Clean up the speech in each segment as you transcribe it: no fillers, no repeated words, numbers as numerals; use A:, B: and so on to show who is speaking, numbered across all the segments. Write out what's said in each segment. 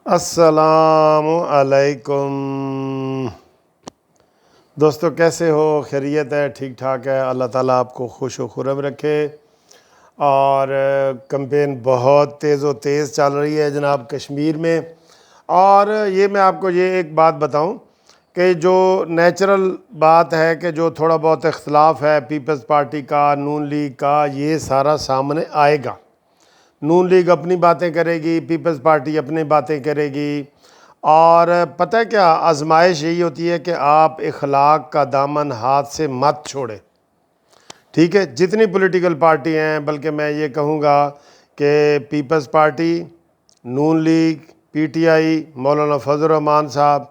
A: السلام علیکم دوستو، کیسے ہو؟ خیریت ہے؟ ٹھیک ٹھاک ہے؟ اللہ تعالیٰ آپ کو خوش و خرم رکھے۔ اور کمپین بہت تیز چل رہی ہے جناب کشمیر میں۔ اور یہ میں آپ کو ایک بات بتاؤں کہ جو نیچرل بات ہے کہ جو تھوڑا بہت اختلاف ہے پیپلز پارٹی کا، نون لیگ کا، یہ سارا سامنے آئے گا۔ نون لیگ اپنی باتیں کرے گی، پیپلز پارٹی اپنی باتیں کرے گی۔ اور پتہ ہے کیا آزمائش یہی ہوتی ہے کہ آپ اخلاق کا دامن ہاتھ سے مت چھوڑیں، ٹھیک ہے؟ جتنی پولیٹیکل پارٹی ہیں، بلکہ میں یہ کہوں گا کہ پیپلز پارٹی، نون League, P T I, Maulana Fazl الرحمان صاحب،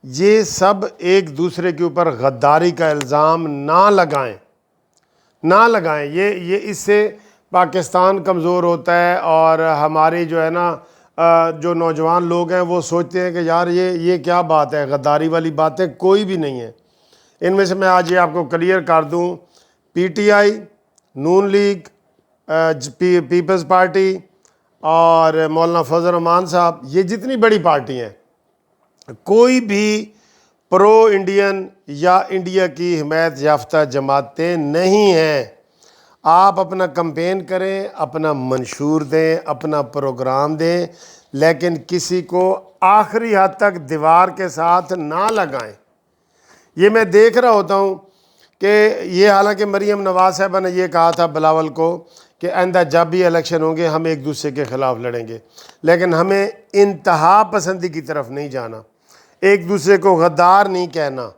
A: یہ سب ایک دوسرے کے اوپر غداری کا الزام نہ لگائیں۔ یہ اس سے پاکستان کمزور ہوتا ہے، اور ہماری جو ہے نا جو نوجوان لوگ ہیں وہ سوچتے ہیں کہ یار یہ کیا بات ہے، غداری والی باتیں کوئی بھی نہیں ہیں۔ ان میں سے میں آج یہ آپ کو کلیئر کر دوں، پی ٹی آئی، نون لیگ، پیپلز پارٹی اور مولانا فضل الرحمان صاحب، یہ جتنی بڑی پارٹی ہیں، کوئی بھی پرو انڈین یا انڈیا کی حمایت یافتہ جماعتیں نہیں ہیں۔ آپ اپنا کمپین کریں، اپنا منشور دیں، اپنا پروگرام دیں، لیکن کسی کو آخری حد تک دیوار کے ساتھ نہ لگائیں۔ یہ میں دیکھ رہا ہوتا ہوں کہ یہ حالانکہ مریم نواز صاحبہ نے یہ کہا تھا بلاول کو کہ آئندہ جب بھی الیکشن ہوں گے ہم ایک دوسرے کے خلاف لڑیں گے، لیکن ہمیں انتہا پسندی کی طرف نہیں جانا، ایک دوسرے کو غدار نہیں کہنا۔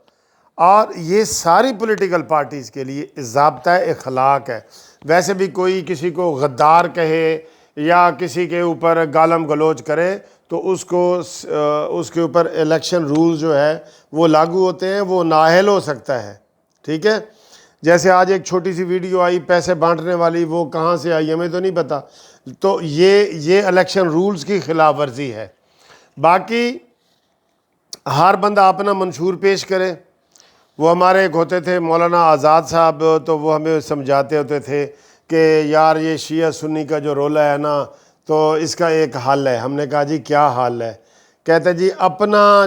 A: اور یہ ساری پولیٹیکل پارٹیز کے لیے ضابطہ اخلاق ہے۔ ویسے بھی کوئی کسی کو غدار کہے یا کسی کے اوپر گالم گلوچ کرے تو اس کے اوپر الیکشن رول جو ہے وہ لاگو ہوتے ہیں، وہ نااہل ہو سکتا ہے، ٹھیک ہے؟ جیسے آج ایک چھوٹی سی ویڈیو آئی پیسے بانٹنے والی، وہ کہاں سے آئی ہمیں تو نہیں پتہ، تو یہ الیکشن رولز کی خلاف ورزی ہے۔ باقی ہر بندہ اپنا منشور پیش کرے۔ وہ ہمارے ایک ہوتے تھے مولانا آزاد صاحب، تو وہ ہمیں سمجھاتے ہوتے تھے کہ یار یہ شیعہ سنی کا جو رولہ ہے نا، تو اس کا ایک حل ہے۔ ہم نے کہا جی کیا حل ہے؟ کہتے جی اپنا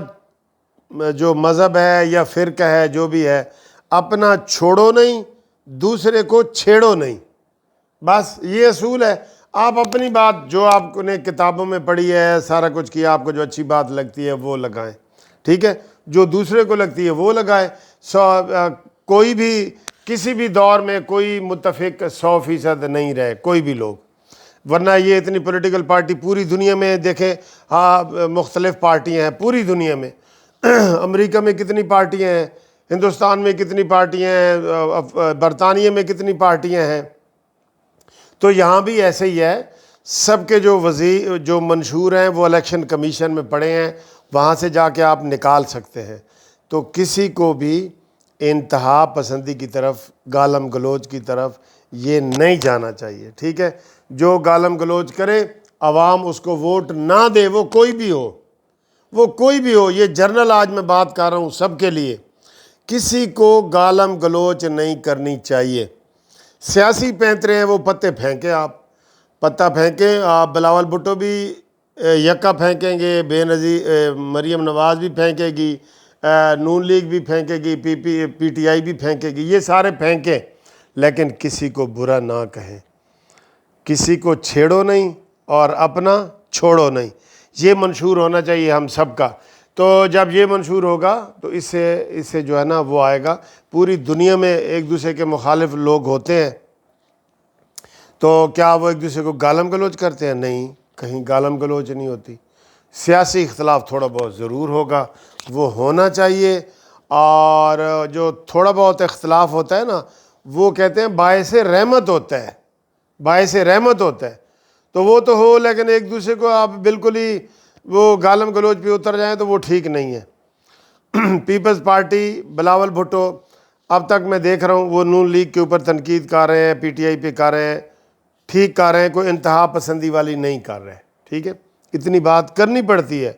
A: جو مذہب ہے یا فرقہ ہے جو بھی ہے، اپنا چھوڑو نہیں، دوسرے کو چھیڑو نہیں، بس یہ اصول ہے۔ آپ اپنی بات جو آپ نے کتابوں میں پڑھی ہے، سارا کچھ کیا، آپ کو جو اچھی بات لگتی ہے وہ لگائیں، ٹھیک ہے؟ جو دوسرے کو لگتی ہے وہ لگائیں۔ کوئی بھی کسی بھی دور میں کوئی متفق 100% نہیں رہے کوئی بھی لوگ، ورنہ یہ اتنی پولیٹیکل پارٹی پوری دنیا میں دیکھیں، مختلف پارٹیاں ہیں پوری دنیا میں۔ امریکہ میں کتنی پارٹیاں ہیں، ہندوستان میں کتنی پارٹیاں ہیں، برطانیہ میں کتنی پارٹیاں ہیں، تو یہاں بھی ایسے ہی ہے۔ سب کے جو منشور ہیں وہ الیکشن کمیشن میں پڑے ہیں، وہاں سے جا کے آپ نکال سکتے ہیں۔ تو کسی کو بھی انتہا پسندی کی طرف، گالم گلوچ کی طرف یہ نہیں جانا چاہیے، ٹھیک ہے؟ جو گالم گلوچ کرے عوام اس کو ووٹ نہ دے، وہ کوئی بھی ہو، یہ جنرل آج میں بات کر رہا ہوں سب کے لیے، کسی کو گالم گلوچ نہیں کرنی چاہیے۔ سیاسی پینترے ہیں وہ پتے پھینکیں، آپ پتہ پھینکیں، آپ بلاول بھٹو بھی یکا پھینکیں گے، بے نظیر مریم نواز بھی پھینکے گی، نون لیگ بھی پھینکے گی، پی ٹی آئی بھی پھینکے گی، یہ سارے پھینکیں، لیکن کسی کو برا نہ کہیں، کسی کو چھیڑو نہیں اور اپنا چھوڑو نہیں۔ یہ منشور ہونا چاہیے ہم سب کا۔ تو جب یہ منشور ہوگا تو اس سے جو ہے نا وہ آئے گا۔ پوری دنیا میں ایک دوسرے کے مخالف لوگ ہوتے ہیں، تو کیا وہ ایک دوسرے کو گالم گلوچ کرتے ہیں؟ نہیں، کہیں گالم گلوچ نہیں ہوتی۔ سیاسی اختلاف تھوڑا بہت ضرور ہوگا، وہ ہونا چاہیے۔ اور جو تھوڑا بہت اختلاف ہوتا ہے نا، وہ کہتے ہیں باعث رحمت ہوتا ہے، تو وہ تو ہو، لیکن ایک دوسرے کو آپ بالکل ہی وہ گالم گلوچ پہ اتر جائیں تو وہ ٹھیک نہیں ہے۔ پیپلز پارٹی بلاول بھٹو اب تک میں دیکھ رہا ہوں وہ نون لیگ کے اوپر تنقید کر رہے ہیں، پی ٹی آئی پہ کر رہے ہیں، ٹھیک کر رہے ہیں، کوئی انتہا پسندی والی نہیں کر رہے، ٹھیک ہے؟ اتنی بات کرنی پڑتی ہے۔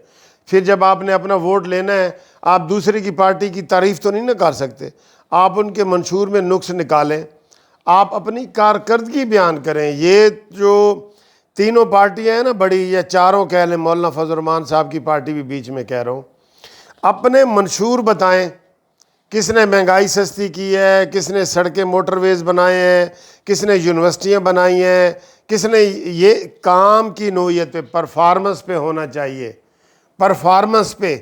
A: پھر جب آپ نے اپنا ووٹ لینا ہے، آپ دوسرے کی پارٹی کی تعریف تو نہیں نہ کر سکتے، آپ ان کے منشور میں نقص نکالیں، آپ اپنی کارکردگی بیان کریں۔ یہ جو تینوں پارٹیاں ہیں نا بڑی، یا چاروں کہہ لیں، مولانا فضل الرحمان صاحب کی پارٹی بھی بیچ میں کہہ رہا ہوں، اپنے منشور بتائیں، کس نے مہنگائی سستی کی ہے، کس نے سڑکیں موٹر ویز بنائے ہیں، کس نے یونیورسٹیاں بنائی ہیں، کس نے یہ کام کی نوعیت پہ، پرفارمنس پہ ہونا چاہیے، پرفارمنس پہ،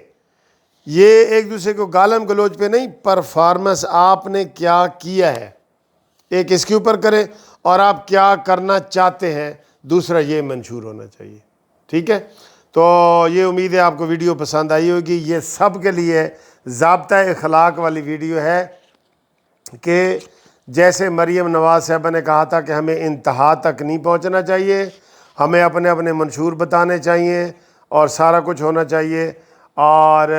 A: یہ ایک دوسرے کو گالم گلوچ پہ نہیں، پرفارمنس آپ نے کیا کیا ہے ایک اس کے اوپر کریں، اور آپ کیا کرنا چاہتے ہیں دوسرا، یہ منشور ہونا چاہیے. ٹھیک ہے، تو یہ امید ہے آپ کو ویڈیو پسند آئی ہوگی. یہ سب کے لیے ضابطہ اخلاق والی ویڈیو ہے کہ جیسے مریم نواز صاحبہ نے کہا تھا کہ ہمیں انتہا تک نہیں پہنچنا چاہیے، ہمیں اپنے اپنے منشور بتانے چاہیے اور سارا کچھ ہونا چاہیے. اور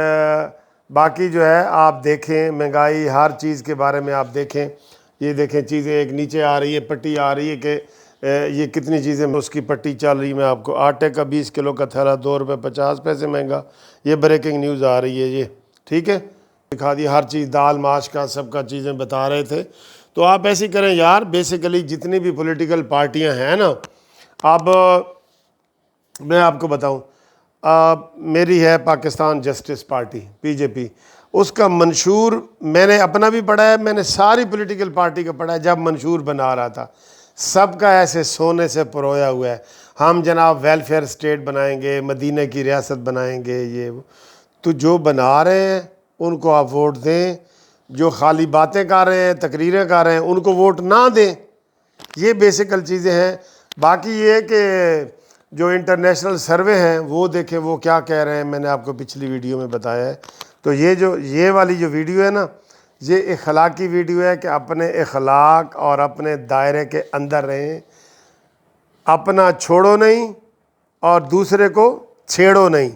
A: باقی جو ہے آپ دیکھیں، مہنگائی ہر چیز کے بارے میں آپ دیکھیں. یہ دیکھیں چیزیں ایک نیچے آ رہی ہے، پٹی آ رہی ہے کہ یہ کتنی چیزیں اس کی پٹی چل رہی ہے. میں آپ کو آٹے کا 20 کلو کا تھیلا 2 روپے 50 پیسے مہنگا، یہ بریکنگ نیوز آ رہی ہے. یہ ٹھیک ہے، دکھا دی ہر چیز، دال ماش کا سب کا چیزیں بتا رہے تھے. تو آپ ایسے کریں یار، بیسیکلی جتنی بھی پولیٹیکل پارٹیاں ہیں نا، اب میں آپ کو بتاؤں، میری ہے پاکستان جسٹس پارٹی PJP، اس کا منشور میں نے اپنا بھی پڑھا ہے، میں نے ساری پولیٹیکل پارٹی کا پڑھا ہے. جب منشور بنا رہا تھا سب کا ایسے سونے سے پرویا ہوا ہے، ہم جناب ویلفیئر اسٹیٹ بنائیں گے، مدینہ کی ریاست بنائیں گے، یہ وہ. تو جو بنا رہے ہیں ان کو آپ ووٹ دیں، جو خالی باتیں کر رہے ہیں، تقریریں کر رہے ہیں، ان کو ووٹ نہ دیں. یہ بیسیکل چیزیں ہیں. باقی یہ کہ جو انٹرنیشنل سروے ہیں وہ دیکھیں وہ کیا کہہ رہے ہیں، میں نے آپ کو پچھلی ویڈیو میں بتایا ہے. تو یہ والی جو ویڈیو ہے نا، یہ اخلاقی ویڈیو ہے کہ اپنے اخلاق اور اپنے دائرے کے اندر رہیں، اپنا چھوڑو نہیں اور دوسرے کو چھیڑو نہیں.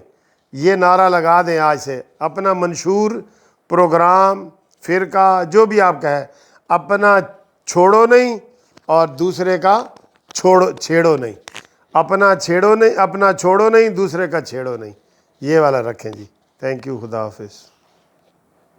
A: یہ نعرہ لگا دیں آج سے. اپنا منشور، پروگرام، فرقہ، جو بھی آپ کا ہے، اپنا چھوڑو نہیں اور دوسرے کا چھیڑو نہیں. اپنا چھوڑو نہیں، دوسرے کا چھیڑو نہیں. یہ والا رکھیں جی. تھینک یو، خدا حافظ.